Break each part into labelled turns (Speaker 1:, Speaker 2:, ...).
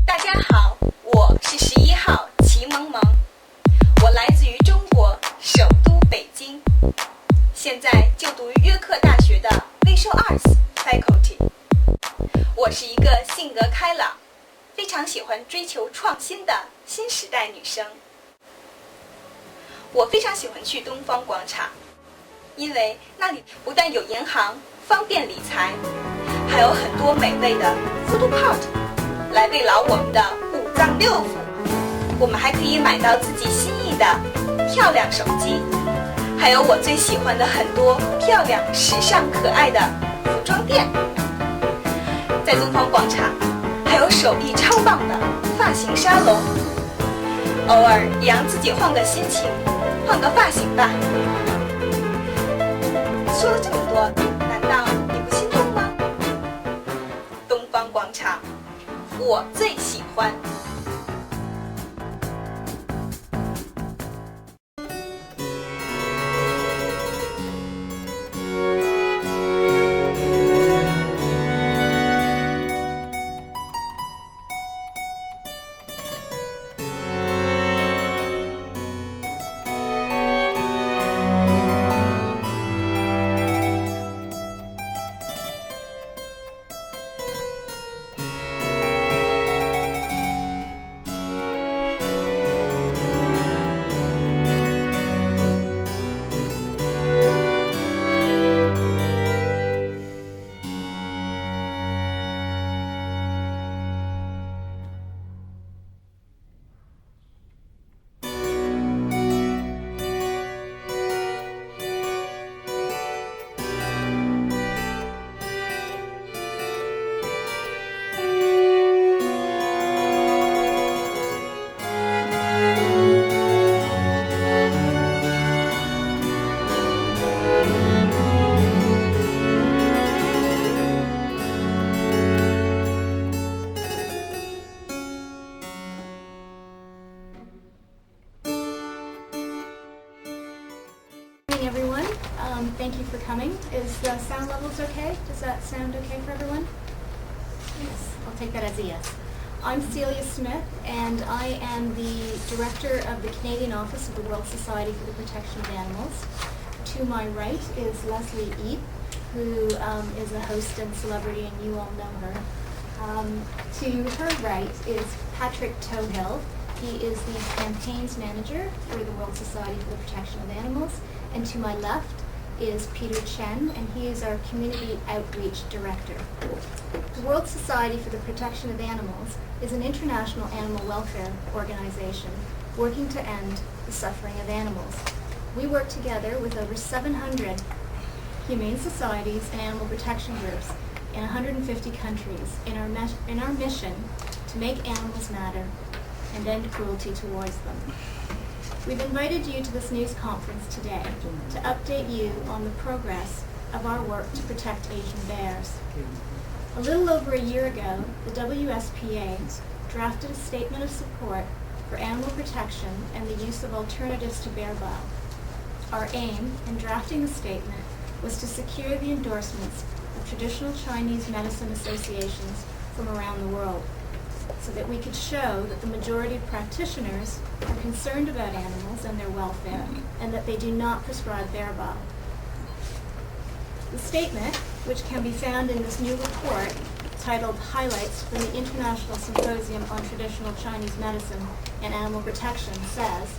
Speaker 1: 大家好，我是11号齐萌萌，我来自于中国首都北京，现在就读于约克大学的 Visual Arts Faculty。我是一个性格开朗，非常喜欢追求创新的新时代女生。我非常喜欢去东方广场，因为那里不但有银行方便理财，还有很多美味的 food court 来慰劳我们的五脏六腑。我们还可以买到自己心仪的漂亮手机，还有我最喜欢的很多漂亮、时尚、可爱的服装店。在东方广场还有手艺超棒的发型沙龙，偶尔也让自己换个心情，换个发型吧。说了这么多，难道你不心动吗？东方广场，我最喜欢。
Speaker 2: Everyone, thank you for coming. Is the sound levels okay? Does that sound okay for everyone? Yes, I'll take that as a yes. I'm Celia Smith, and I am the director of the Canadian Office of the World Society for the Protection of Animals. To my right is Leslie Eep, who is a host and celebrity, and you all know her. To her right is Patrick Tohill. He is the campaigns manager for the World Society for the Protection of Animals. And to my left is Peter Chen, and he is our Community Outreach Director. The World Society for the Protection of Animals is an international animal welfare organization working to end the suffering of animals. We work together with over 700 humane societies and animal protection groups in 150 countries in our mission to make animals matter and end cruelty towards them. We've invited you to this news conference today to update you on the progress of our work to protect Asian bears. A little over a year ago, the WSPA drafted a statement of support for animal protection and the use of alternatives to bear bile. Our aim in drafting the statement was to secure the endorsements of traditional Chinese medicine associations from around the world, so that we could show that the majority of practitioners are concerned about animals and their welfare, and that they do not prescribe bear bile. The statement, which can be found in this new report titled Highlights from the International Symposium on Traditional Chinese Medicine and Animal Protection, says,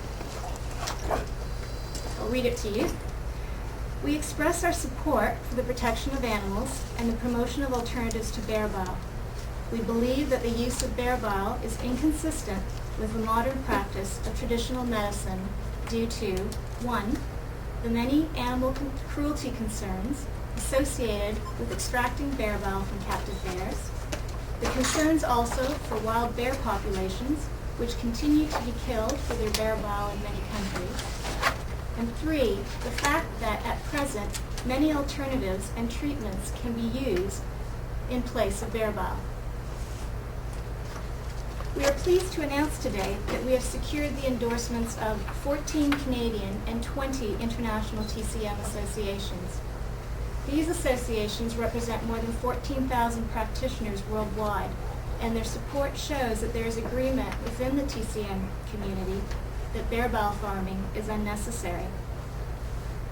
Speaker 2: I'll read it to you. We express our support for the protection of animals and the promotion of alternatives to bear bile. We believe that the use of bear bile is inconsistent with the modern practice of traditional medicine due to, 1, the many animal cruelty concerns associated with extracting bear bile from captive bears, the concerns also for wild bear populations, which continue to be killed for their bear bile in many countries, and 3, the fact that at present many alternatives and treatments can be used in place of bear bile. We are pleased to announce today that we have secured the endorsements of 14 Canadian and 20 international TCM associations. These associations represent more than 14,000 practitioners worldwide and their support shows that there is agreement within the TCM community that bare bowel farming is unnecessary.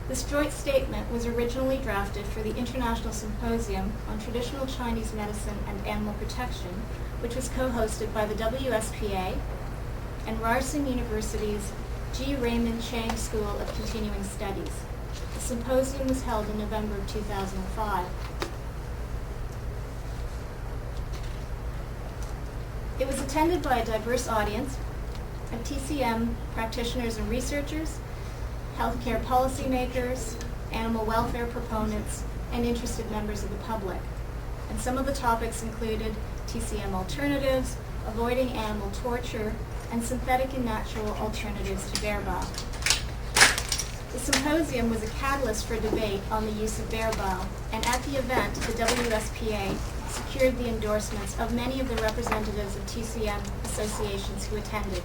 Speaker 2: This joint statement was originally drafted for the International Symposium on Traditional Chinese Medicine and Animal Protection, which was co-hosted by the WSPA and Ryerson University's G. Raymond Chang School of Continuing Studies. The symposium was held in November of 2005. It was attended by a diverse audience of TCM practitioners and researchers, healthcare policymakers, animal welfare proponents, and interested members of the public. And some of the topics included TCM alternatives, avoiding animal torture, and synthetic and natural alternatives to bare bowel. The symposium was a catalyst for debate on the use of bare bowel, and at the event, the WSPA secured the endorsements of many of the representatives of TCM associations who attended.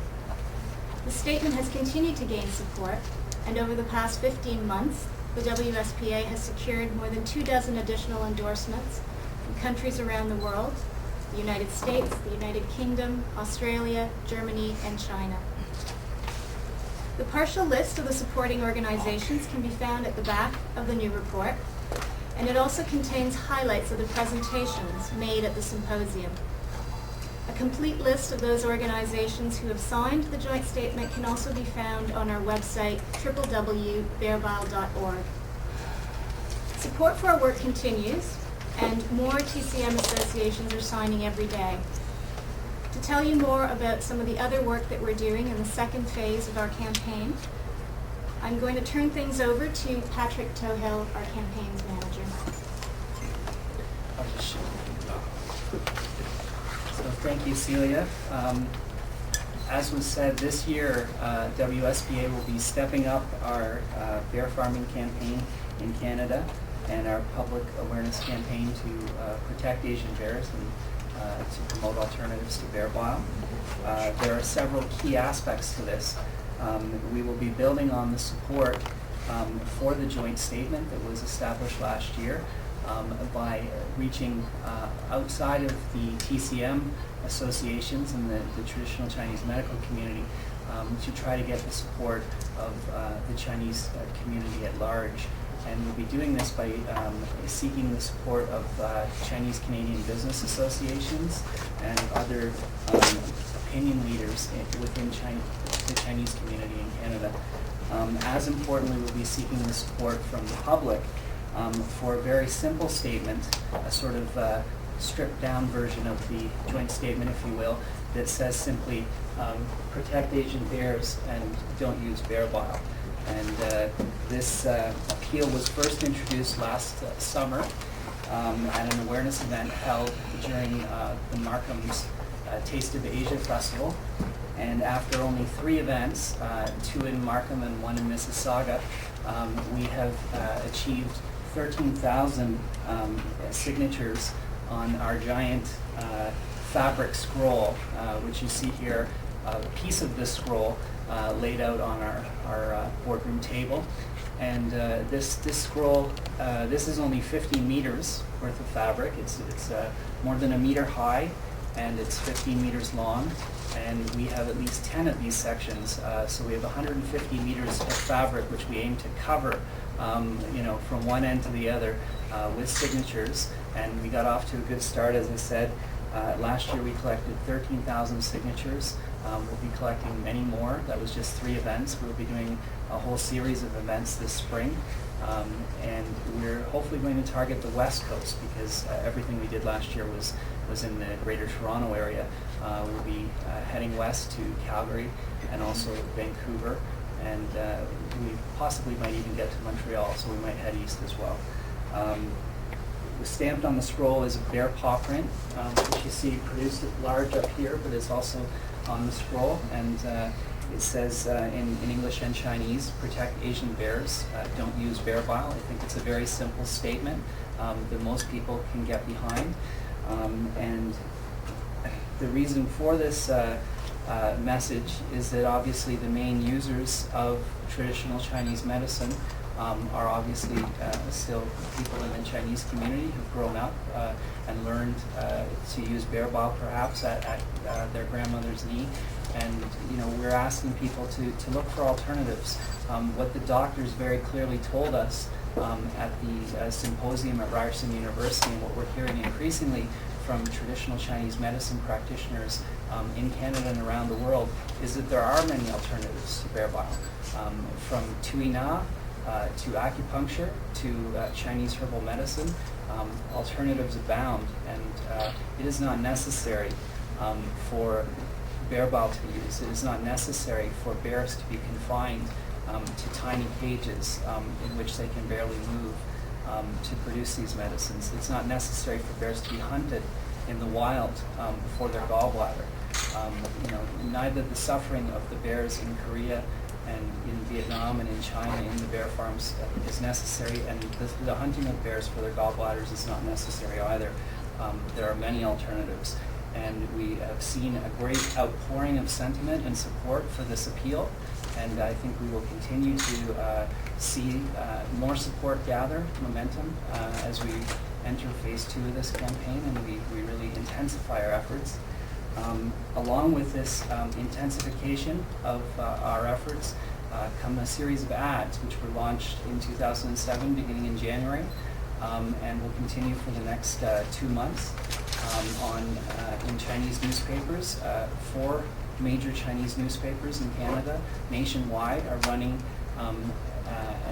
Speaker 2: The statement has continued to gain support, and over the past 15 months, the WSPA has secured more than 24 additional endorsements from countries around the world: the United States, the United Kingdom, Australia, Germany, and China. The partial list of the supporting organizations can be found at the back of the new report, and it also contains highlights of the presentations made at the symposium. A complete list of those organizations who have signed the joint statement can also be found on our website, www.barebowel.org. Support for our work continues, and more TCM associations are signing every day. To tell you more about some of the other work that we're doing in the second phase of our campaign, I'm going to turn things over to Patrick Tohill, our campaigns manager.
Speaker 3: So thank you, Celia. As was said, this year WSPA will be stepping up our bear farming campaign in Canada and our public awareness campaign to protect Asian bears and to promote alternatives to bare bowel. There are several key aspects to this. We will be building on the support for the joint statement that was established last year by reaching outside of the TCM associations and the traditional Chinese medical community to try to get the support of the Chinese community at large. And we'll be doing this by seeking the support of Chinese Canadian business associations and other opinion leaders within the Chinese community in Canada. As importantly, we'll be seeking the support from the public for a very simple statement, a sort of stripped down version of the joint statement, if you will, that says simply, protect Asian bears and don't use bare bowel. And this appeal was first introduced last summer at an awareness event held during the Markham's Taste of Asia Festival. And after only 3 events, 2 in Markham and 1 in Mississauga, we have achieved 13,000 signatures on our giant fabric scroll, which you see here, a piece of this scroll laid out on our boardroom table. And this scroll, this is only 50 meters worth of fabric. It's more than a meter high, and it's 15 meters long. And we have at least 10 of these sections. So we have 150 meters of fabric, which we aim to cover, from one end to the other with signatures. And we got off to a good start, as I said. Last year we collected 13,000 signatures. We'll be collecting many more. That was just 3 events. We'll be doing a whole series of events this spring. And we're hopefully going to target the West Coast because everything we did last year was in the Greater Toronto area. We'll be heading west to Calgary and also Vancouver. And we possibly might even get to Montreal, so we might head east as well. Stamped on the scroll is a bear paw print, which you see produced at large up here, but it's also on the scroll. And it says in English and Chinese, protect Asian bears, don't use bare bowel. I think it's a very simple statement that most people can get behind. And the reason for this message is that obviously the main users of traditional Chinese medicine are obviously still people in the Chinese community who've grown up and learned to use bear bile perhaps at their grandmother's knee. And we're asking people to look for alternatives. What the doctors very clearly told us at the symposium at Ryerson University, and what we're hearing increasingly from traditional Chinese medicine practitioners in Canada and around the world, is that there are many alternatives to bear bile, from tuina to acupuncture to Chinese herbal medicine. Alternatives abound, and it is not necessary for bear bile to be used. It is not necessary for bears to be confined to tiny cages in which they can barely move to produce these medicines. It's not necessary for bears to be hunted in the wild for their gallbladder. Neither the suffering of the bears in Korea and in Vietnam and in China in the bear farms is necessary, and the hunting of bears for their gallbladders is not necessary either. There are many alternatives, and we have seen a great outpouring of sentiment and support for this appeal, and I think we will continue to see more support gather momentum as we enter phase 2 of this campaign, and we really intensify our efforts. Along with this intensification of our efforts come a series of ads which were launched in 2007 beginning in January and will continue for the next 2 months in Chinese newspapers. 4 major Chinese newspapers in Canada nationwide are running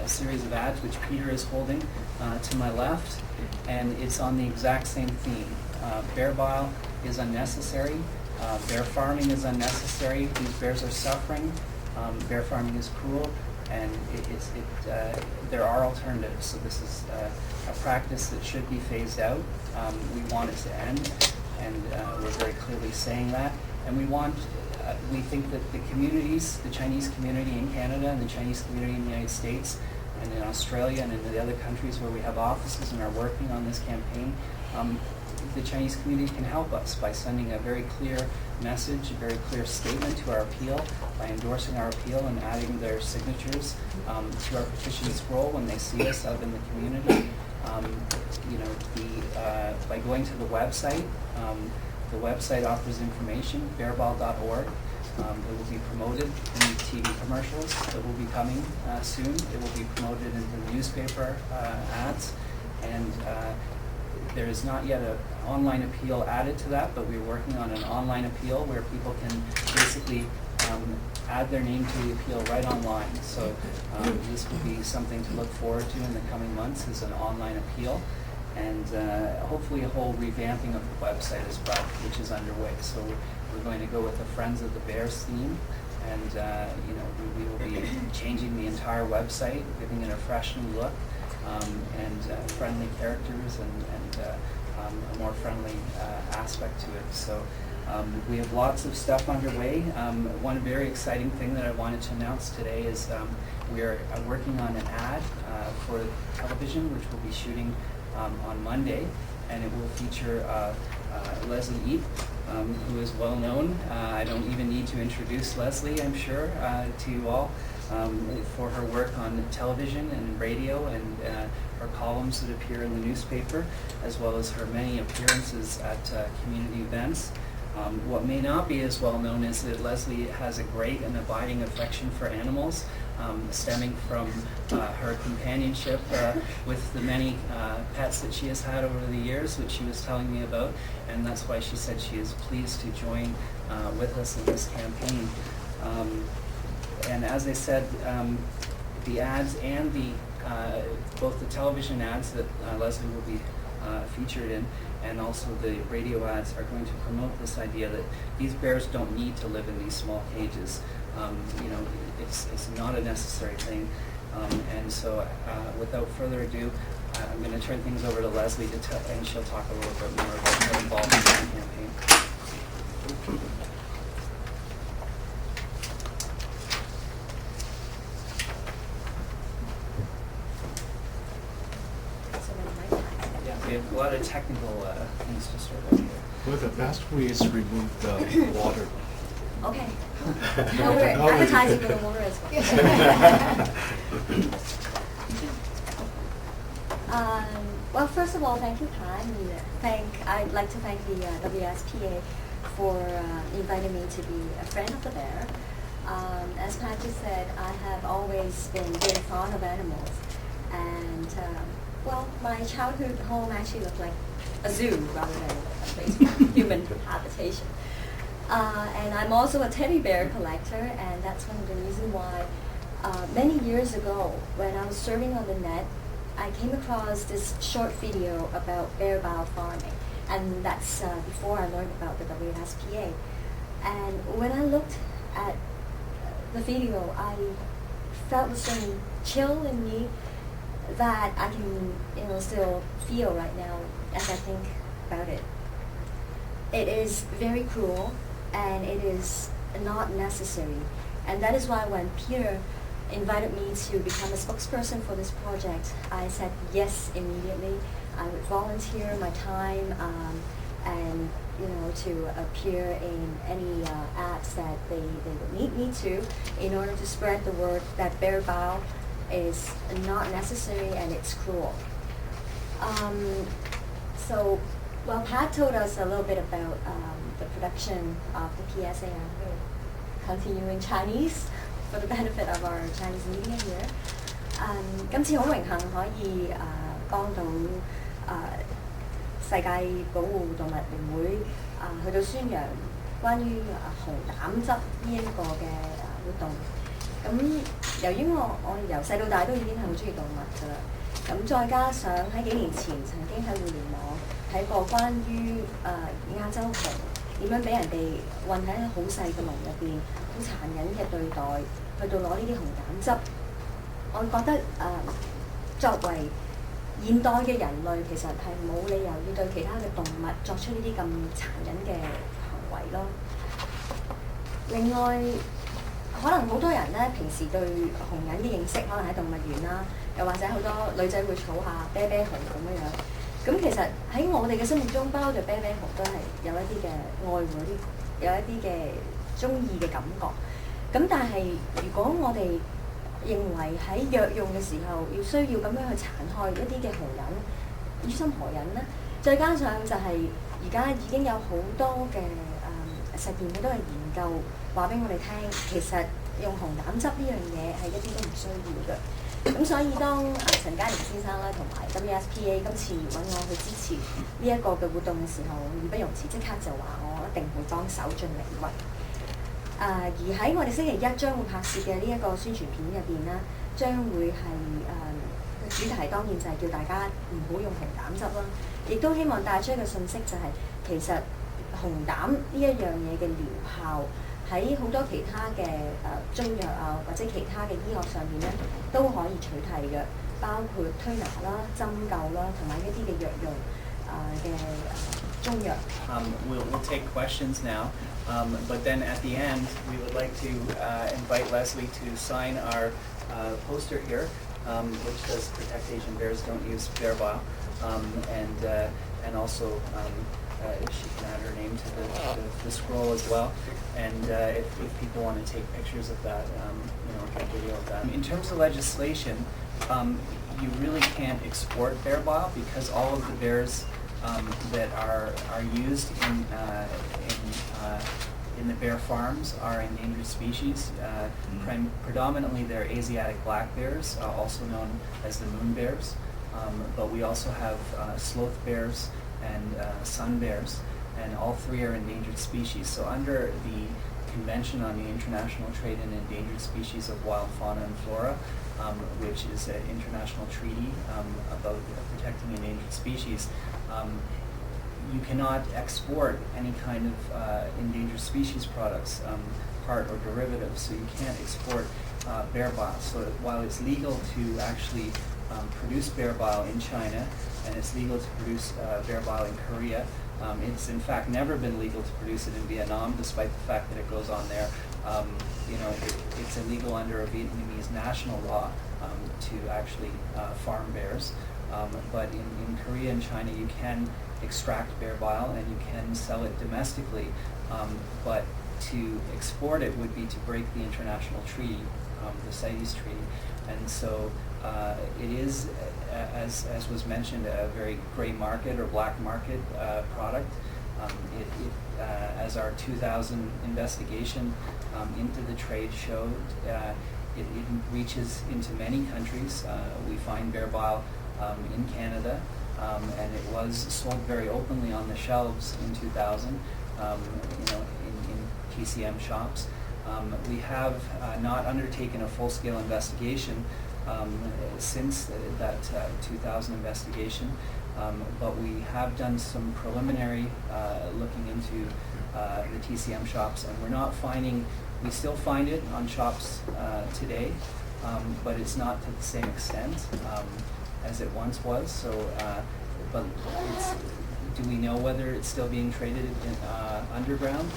Speaker 3: a series of ads which Peter is holding to my left, and it's on the exact same theme. Bear bile is unnecessary. Bear farming is unnecessary. These bears are suffering. Bear farming is cruel, and there are alternatives. So this is a practice that should be phased out. We want it to end, and we're very clearly saying that. And we think that the communities, the Chinese community in Canada and the Chinese community in the United States and in Australia and in the other countries where we have offices and are working on this campaign, the Chinese community can help us by sending a very clear message, a very clear statement to our appeal, by endorsing our appeal and adding their signatures to our petition scroll when they see us out in the community. By going to the website offers information, bearbile.org. It will be promoted in the TV commercials that will be coming soon. It will be promoted in the newspaper ads, and there is not yet an online appeal added to that, but we're working on an online appeal where people can basically add their name to the appeal right online. So this will be something to look forward to in the coming months, is an online appeal, and hopefully a whole revamping of the website as well, which is underway. So we're going to go with the Friends of the Bears theme, and we will be changing the entire website, giving it a fresh new look, and friendly characters and a more friendly aspect to it. So we have lots of stuff underway. One very exciting thing that I wanted to announce today is we are working on an ad for television, which we'll be shooting on Monday, and it will feature Leslie Eep, who is well known. I don't even need to introduce Leslie, I'm sure, to you all, for her work on television and radio, and her columns that appear in the newspaper, as well as her many appearances at community events. What may not be as well known is that Leslie has a great and abiding affection for animals, stemming from her companionship with the many pets that she has had over the years, which she was telling me about, and that's why she said she is pleased to join with us in this campaign. And as I said, the ads and both the television ads that Leslie will be featured in, and also the radio ads, are going to promote this idea that these bears don't need to live in these small cages. It's not a necessary thing. And so without further ado, I'm going to turn things over to Leslie and she'll talk a little bit more about her involvement in the campaign. We have a lot of technical things to sort out here.
Speaker 4: Well, the best way is to remove the water.
Speaker 5: Okay. No, we're advertising for the water as well. Well, first of all, thank you, Pat. I'd like to thank the WSPA for inviting me to be a friend of the bear. As Pat just said, I have always been very fond of animals. And, well, my childhood home actually looked like a zoo rather than a place for human habitation. And I'm also a teddy bear collector, and that's one of the reasons why many years ago, when I was surfing on the net, I came across this short video about bear bow farming, and that's before I learned about the WSPA. And when I looked at the video, I felt a certain chill in me that I can, still feel right now as I think about it. It is very cruel, and it is not necessary, and that is why when Peter invited me to become a spokesperson for this project, I said yes immediately. I would volunteer my time and to appear in any ads that they would need me to in order to spread the word that bear bow is not necessary and it's cruel. So, well, Pat told us a little bit about the production of the PSA. I'm going to continue in Chinese for the benefit of our Chinese media here. 今次好榮幸可以幫到世界保護動物聯會去到宣揚關於紅膽汁呢一個嘅活動。咁由於我由細到大都已經係好中意動物㗎啦，咁再加上喺幾年前曾經喺互聯網睇過關於亞洲熊點樣俾人哋韞喺好細嘅籠入邊，好殘忍嘅對待，去到攞呢啲紅膽汁，我覺得作為現代嘅人類，其實係冇理由要對其他嘅動物作出呢啲咁殘忍嘅行為咯。另外，可能好多人咧平時對熊人嘅認識，可能喺動物園啦，又或者好多女仔會儲下啤啤熊咁樣。咁其實喺我哋嘅心目中，不嬲對啤啤熊都係有一啲嘅愛護，有一啲嘅中意嘅感覺。咁但係如果我哋認為喺藥用嘅時候要需要咁樣去殘害一啲嘅熊人，於心何忍呢？再加上就係而家已經有好多嘅實驗，好多嘅研究話俾我哋聽，其實用紅膽汁呢樣嘢係一啲都唔需要嘅。咁所以當陳嘉年先生啦同埋 WSPA 今次揾我去支持呢一個嘅活動嘅時候，義不容辭，即刻就話我一定會幫手盡力為。而喺我哋星期一將會拍攝嘅呢一個宣傳片入邊啦，將會係主題當然就係叫大家唔好用紅膽汁啦，亦都希望帶出一個信息就係、其實紅膽呢一樣嘢嘅療效喺好多其他嘅中藥啊或者其他嘅醫學上面咧都可以取替嘅，包括推拿啦、針灸啦同埋一啲嘅藥用嘅中藥。
Speaker 3: We'll take questions now, but then at the end we would like to invite Leslie to sign our poster here, which says "Protect Asian Bears, Don't Use Bear Bile," and also she can add her name to the scroll as well. And if people want to take pictures of that, take video of that. In terms of legislation, you really can't export bear bile because all of the bears that are used in the bear farms are endangered species. Predominantly they're Asiatic black bears, also known as the moon bears. But we also have sloth bears and sun bears, and all three are endangered species. So under the Convention on the International Trade in Endangered Species of Wild Fauna and Flora, which is an international treaty about protecting endangered species, you cannot export any kind of endangered species products, part or derivatives, so you can't export bear bile. So while it's legal to actually produce bear bile in China, and it's legal to produce bear bile in Korea, it's in fact never been legal to produce it in Vietnam, despite the fact that it goes on there. It's illegal under a Vietnamese national law to actually farm bears. But in Korea and China, you can extract bear bile and you can sell it domestically. But to export it would be to break the international treaty, the CITES treaty, and so it is, as was mentioned, a very gray market or black market product. As our 2000 investigation into the trade showed, it reaches into many countries. We find bear bile in Canada, and it was sold very openly on the shelves in 2000, in TCM shops. We have not undertaken a full-scale investigation since that 2000 investigation, but we have done some preliminary looking into the TCM shops, and we're not finding, we still find it on shops today, but it's not to the same extent as it once was. So, but do we know whether it's still being traded underground?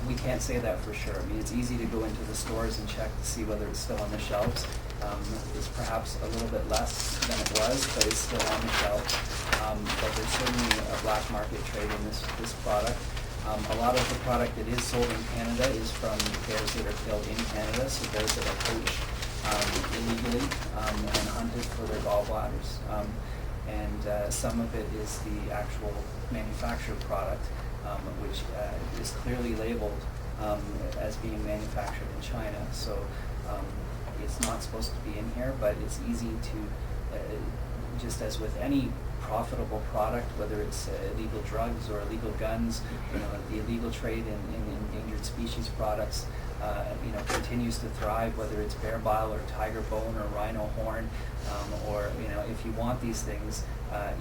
Speaker 3: We can't say that for sure. I mean, it's easy to go into the stores and check to see whether it's still on the shelves. It's perhaps a little bit less than it was, but it's still on the shelf. But there's certainly a black market trade in this product. A lot of the product that is sold in Canada is from bears that are killed in Canada, so bears that are poached illegally and hunted for their gallbladders. And some of it is the actual manufactured product, which is clearly labeled as being manufactured in China. So it's not supposed to be in here, but it's easy to, just as with any profitable product, whether it's illegal drugs or illegal guns, the illegal trade in endangered species products, continues to thrive, whether it's bear bile or tiger bone or rhino horn, or if you want these things,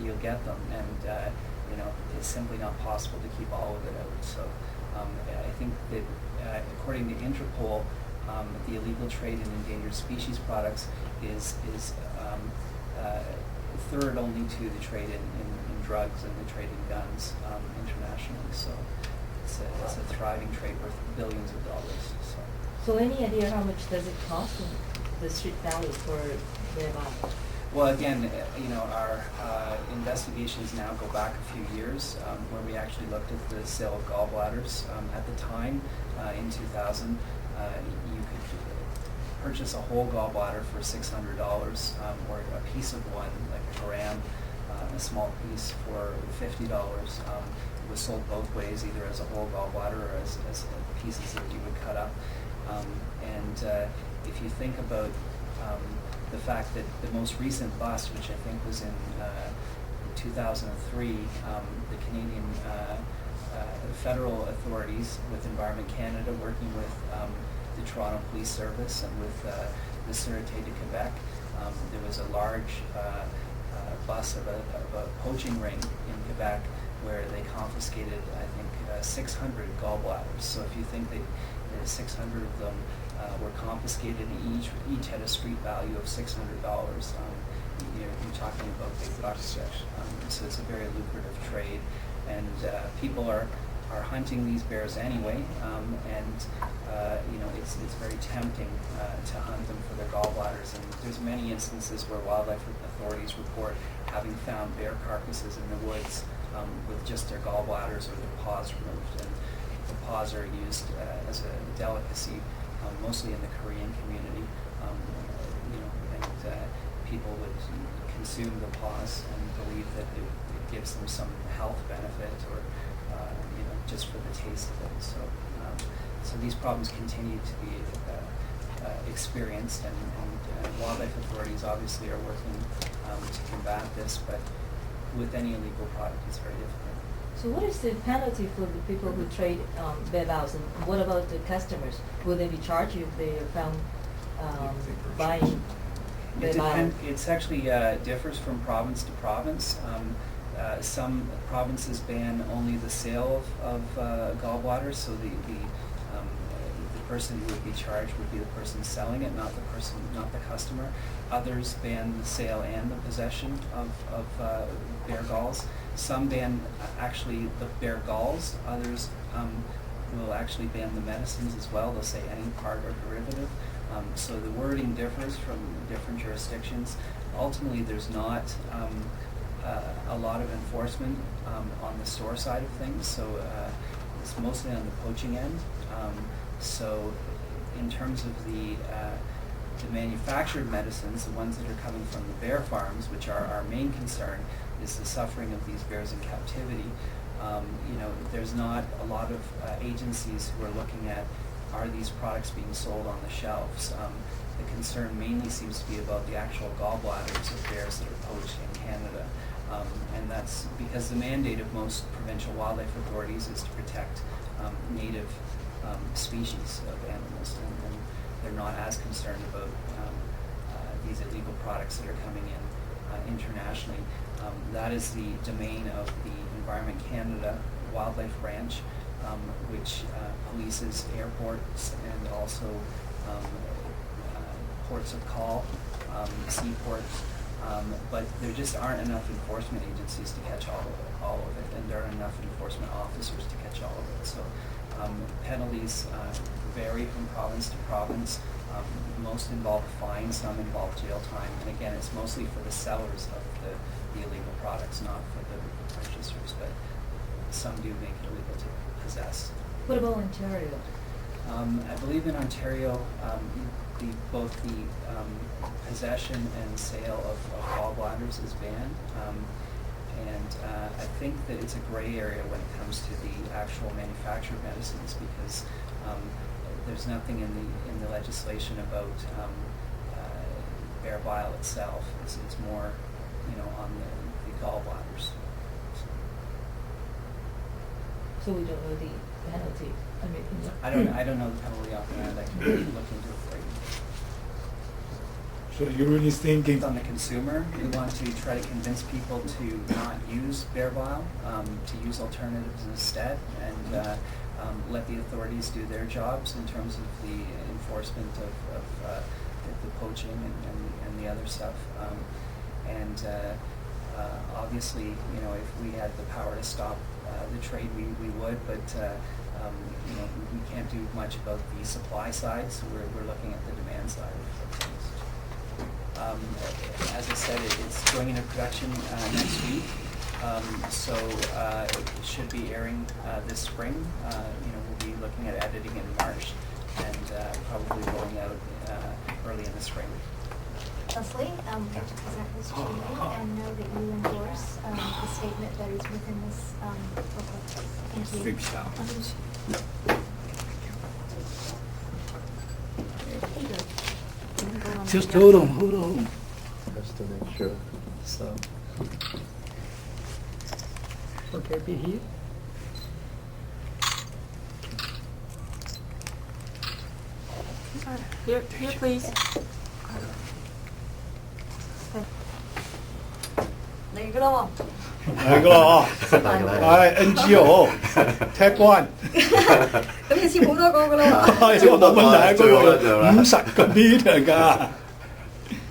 Speaker 3: you'll get them, and it's simply not possible to keep all of it out. So I think that according to Interpol, the illegal trade in endangered species products is third only to the trade in drugs and the trade in guns internationally. So it's a thriving trade worth billions of dollars.
Speaker 6: So any idea how much does it cost in the street value for bear bile?
Speaker 3: Well, again, our investigations now go back a few years, where we actually looked at the sale of gallbladders. At the time, in 2000, you could purchase a whole gallbladder for $600, or a piece of one, like a gram, a small piece for $50. It was sold both ways, either as a whole gallbladder or as pieces that you would cut up. And if you think about the fact that the most recent bust, which I think was in 2003, the Canadian federal authorities with Environment Canada, working with the Toronto Police Service and with the Sûreté de Québec, there was a large bust of a poaching ring in Quebec where they confiscated, I think, 600 gallbladders. So if you think that 600 of them were confiscated, and each had a street value of $600. You're talking about big bucks. So it's a very lucrative trade, and people are hunting these bears anyway, and it's very tempting to hunt them for their gallbladders. And there's many instances where wildlife authorities report having found bear carcasses in the woods with just their gallbladders or their paws removed. And the paws are used as a delicacy, mostly in the Korean community, and people would consume the paws and believe that it gives them some health benefit, or just for the taste of it. So these problems continue to be experienced, and wildlife authorities obviously are working to combat this, but with any illegal product, it's very difficult.
Speaker 6: So what is the penalty for the people who trade bear biles, and what about the customers? Will they be charged if they are found buying bear bile?
Speaker 3: It's actually differs from province to province. Some provinces ban only the sale of gallbladders, so the person who would be charged would be the person selling it, not the customer. Others ban the sale and the possession of bear galls. Some ban actually the bear galls. Others will actually ban the medicines as well. They'll say any part or derivative. So the wording differs from different jurisdictions. Ultimately, there's not a lot of enforcement on the store side of things. So is mostly on the poaching end. So in terms of the manufactured medicines, the ones that are coming from the bear farms, which are our main concern, is the suffering of these bears in captivity. There's not a lot of agencies who are looking at, are these products being sold on the shelves? The concern mainly seems to be about the actual gallbladders of bears that are poached in Canada. And that's because the mandate of most provincial wildlife authorities is to protect native species of animals, and they're not as concerned about these illegal products that are coming in internationally. That is the domain of the Environment Canada Wildlife Branch, which polices airports and also ports of call, seaports, but there just aren't enough enforcement agencies to catch all of it, and there aren't enough enforcement officers to catch all of it. So penalties vary from province to province. Most involve fines, some involve jail time, and again, it's mostly for the sellers of the illegal products, not for the purchasers, but some do make it illegal to possess.
Speaker 6: What about Ontario?
Speaker 3: I believe in Ontario, both the possession and sale of gallbladders is banned, and I think that it's a gray area when it comes to the actual manufactured medicines, because there's nothing in the legislation about bear bile itself. It's more, on the gallbladders.
Speaker 6: So we don't know the penalty.
Speaker 3: I don't know the penalty offhand. I can look into it for you.
Speaker 7: So you really thinking
Speaker 3: It's on the consumer. We want to try to convince people to not use bear bile, to use alternatives instead, and let the authorities do their jobs in terms of the enforcement of the poaching and the other stuff. Obviously, if we had the power to stop the trade, we would, but we can't do much about the supply side, so we're looking at the demand side of things. As I said, it's going into production next week, so it should be airing this spring. We'll be looking at editing in March, and probably rolling out early in the spring.
Speaker 2: Leslie, I'd like to present this to you and know that you endorse the statement that is within this booklet. Thank you.
Speaker 7: just hold on.
Speaker 4: Just to make sure. So.
Speaker 7: Okay, be here.
Speaker 8: Here, please.
Speaker 5: 嚟噶啦喎！
Speaker 7: 嚟個啊，係 NGO Tag One，
Speaker 5: 咁要簽好多個噶啦喎。
Speaker 7: 係冇問題啊，嗰個50個 meter 㗎。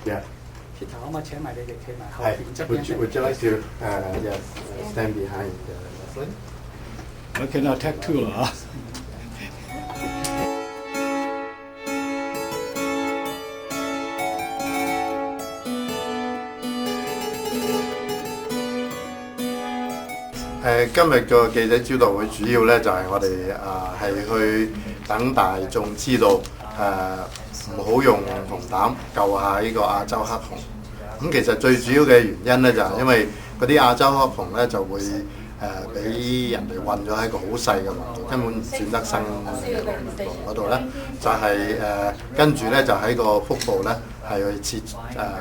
Speaker 9: Yeah.
Speaker 10: 其實可唔可以請埋你哋企埋後邊側邊
Speaker 9: Would you like to yes, stand behind Leslie?
Speaker 7: OK， now Tag Two 啦啊。
Speaker 9: 今日個記者招待會主要咧就係我哋係去等大眾知道唔好用紅膽救下呢個亞洲黑熊。咁其實最主要嘅原因咧就係因為嗰啲亞洲黑熊咧就會俾人哋韞咗喺個好細嘅籠度，根本唔轉得生嘅籠嗰度咧，就係跟住咧就喺個腹部咧係去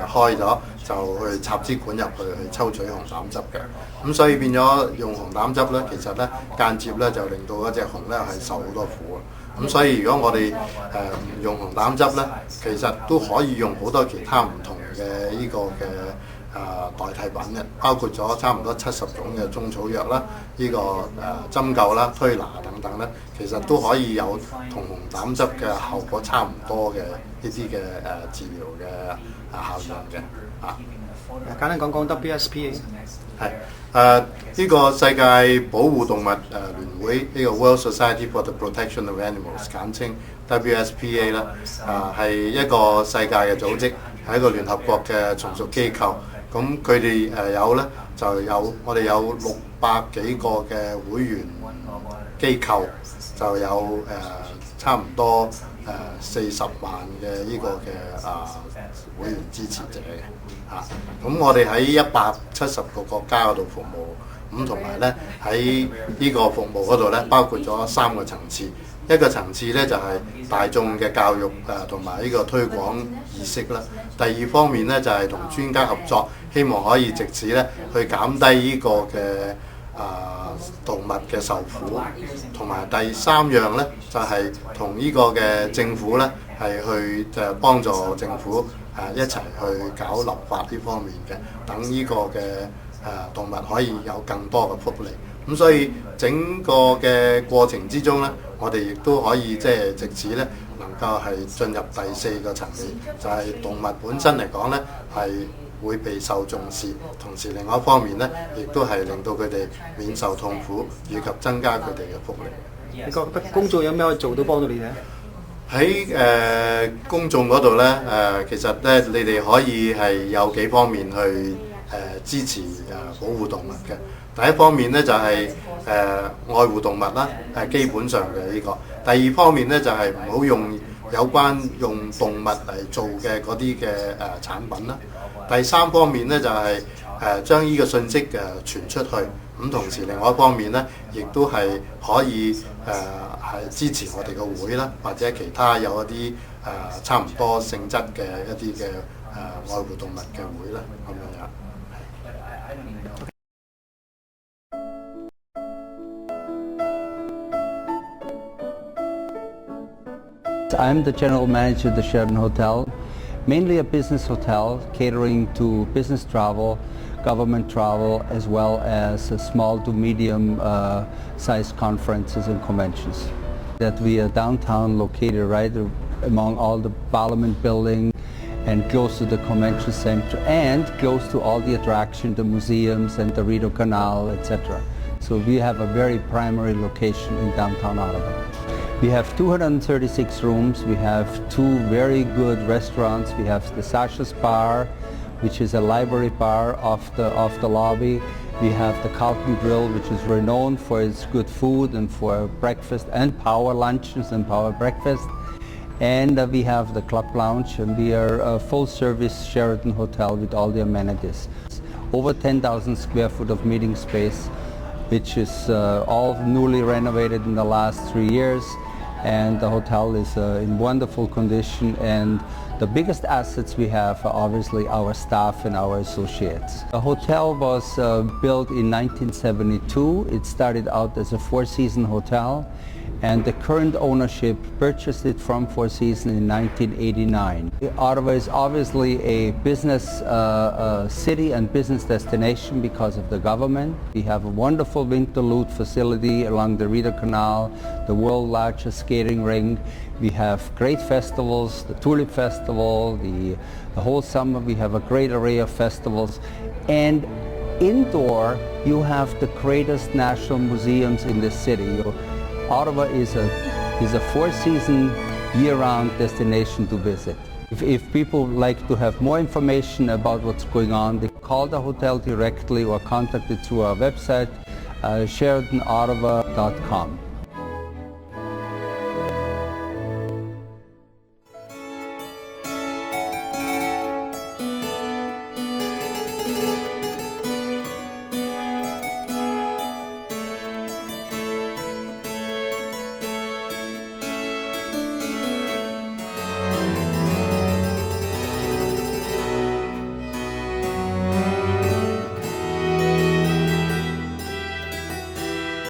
Speaker 9: 開咗，就去插支管入去抽取紅膽汁嘅。咁所以變咗用紅膽汁咧，其實咧間接咧就令到嗰隻熊咧係受好多苦啊！咁所以如果我哋唔用紅膽汁咧，其實都可以用好多其他唔同嘅呢個嘅代替品嘅，包括咗差唔多70種嘅中草藥啦，呢個針灸啦、推拿等等咧，其實都可以有同紅膽汁嘅效果差唔多嘅呢啲嘅治療嘅效用嘅啊。
Speaker 10: 簡單講講 WSPA。
Speaker 9: 係呢個世界保護動物聯會呢個 World Society for the Protection of Animals 簡稱 WSPA 啦，係一個世界嘅組織，係一個聯合國嘅從屬機構。咁佢哋有咧就有我哋有600幾個嘅會員機構就有差唔多40萬嘅呢個嘅會員支持者嘅嚇。咁我哋喺170個國家嗰度服務，咁同埋咧喺呢個服務嗰度咧，包括咗3個層次。一個層次咧就係大眾嘅教育同埋呢個推廣意識啦。第二方面咧就係同專家合作，希望可以藉此咧去減低呢個嘅動物嘅受苦。同埋第三樣咧就係同呢個嘅政府咧係去幫助政府一齊去搞立法呢方面嘅，等呢個嘅動物可以有更多嘅福利。咁所以整個嘅過程之中咧，我哋亦都可以即係藉此咧，能夠係進入第4個層面，就係動物本身嚟講咧係會備受重視，同時另外一方面咧，亦都係令到佢哋免受痛苦，以及增加佢哋嘅福利。
Speaker 10: 你覺得公眾有咩可以做到幫到你哋？
Speaker 9: 喺公眾嗰度咧其實咧你哋可以係有幾方面去支持保護動物嘅。第一方面咧就係愛護動物啦，基本上嘅呢個。第二方面咧就係唔好用有關用動物嚟做嘅嗰啲嘅產品啦。第三方面咧就係將呢個信息傳出去。咁同時另外一方面咧，亦都係可以係支持我哋嘅會啦，或者其他有一啲差唔多性質嘅一啲嘅愛護動物嘅會啦，咁樣樣。
Speaker 8: I'm the general manager of the Sheraton Hotel, mainly a business hotel catering to business travel, government travel, as well as small to medium sized conferences and conventions. That we are downtown, located right among all the Parliament building and close to the convention center and close to all the attractions, the museums and the Rideau Canal, etc. So we have a very primary location in downtown Ottawa. We have 236 rooms. We have 2 very good restaurants. We have the Sasha's Bar, which is a library bar off the lobby. We have the Carlton Grill, which is renowned for its good food and for breakfast and power lunches and power breakfast. And we have the Club Lounge, and we are a full-service Sheraton hotel with all the amenities. Over 10,000 square foot of meeting space, which is all newly renovated in the last 3 years. And the hotel is in wonderful condition, and the biggest assets we have are obviously our staff and our associates. The hotel was built in 1972. It started out as a 4-season hotel, and the current ownership purchased it from Four Seasons in 1989. Ottawa is obviously a business city and business destination because of the government. We have a wonderful Winterlude facility along the Rideau Canal, the world's largest skating rink. We have great festivals, the Tulip Festival, the whole summer we have a great array of festivals. And indoor you have the greatest national museums in the city. Ottawa is a 4-season year-round destination to visit. If people would like to have more information about what's going on, they call the hotel directly or contact it through our website, SheratonOttawa.com.